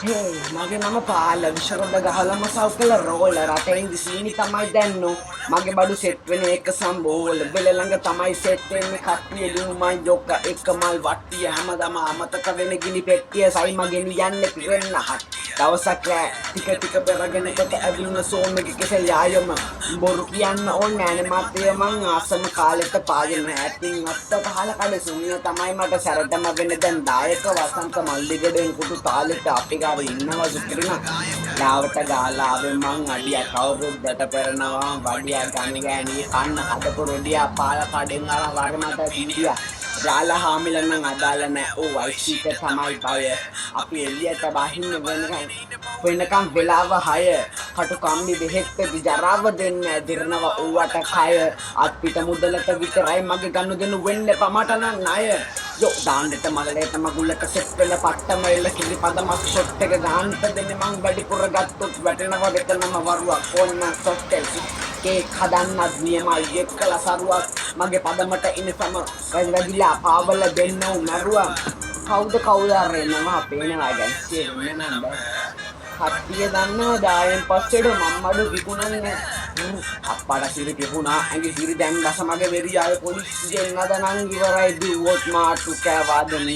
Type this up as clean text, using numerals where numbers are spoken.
Hey, mage mama paalag sharada gahalama saukala roll රටේ ඉඳි සීනි තමයි දැන්නු මගේ බඩු සෙට් වෙන එක සම්බෝල බෙල ළඟ තමයි සෙට් වෙන්නේ කට්ටිය ලියුමයි ජොක්ක එකමයි වට්ටිය හැමදාම අමතක වෙන ගිනි පෙට්ටිය සයි මගෙන් යන්නේ පිරෙන්න හත් දවසක් ටික ටික පෙරගෙන කොට ඇවිල්න සෝම් එක කෙසෙල් යායම බොරු කියන්න ඕනේ නෑනේ මතය මං ආසම කාලෙට පාගෙන ඇතින් අත්ත පහල කඩ සුමිය තමයි මට සැරදම වෙන්නේ දැන් දායක වසන්ත මල්ලිගඩෙන් කුටු තාලෙට අපි ගාව ඉන්නවා සුපිරිනා ලාවට ගාලා ආවේ මං අඩිය කවුරුත් දැට පෙරනවා වඩියා ගන්න ගෑණි කන්න හදපු රොඩියා පාල කඩෙන් අරන් වරමට දීදියා රාලා හාමිල නම් අදාළ නෑ ඕ වයිසිට තමයි බය අපි එළියට බහින්න වෙනකම් වෙලාව 6 කටු කම්බි බෙහෙත් ජරාව දෙන්න දිරනවා ඌවට කය අත් පිට මුදලට විතරයි මගේ ගන්නු දෙනු වෙන්නේ පමට නම් ණය යෝ දාන්නට මලලේට මගුලට සෙට් වෙලා පට්ටම එල්ල කිරි පදමක් ෂොට් එක ගන්නට දෙන්නේ මං වැඩිපුර ගත්තොත් වැටෙනවා වෙතනම වරුවක් ඕන්න සොට්ටෙල් කේක් හදන්නත් නියමයි එක්කලා සරුවක් මගේ පදමට ඉනසම වැදිලා පාවල දෙන්න උනරුවා කවුද අරෙනවා පේනවා ගැන් කියන්නේ නන්ද කට්ටිය දන්නවා දායෙන් පස්සේට මම්මඩු විකුණන්නේ අප්පාට සිරි තිබුණා ඇඟේ සිරි දැන් ගස මගේ වෙරියාවේ පොලිසියෙන් අදනම් ඉවරයි දිව්වොත් මාට්ටු කෑවා දෙන්න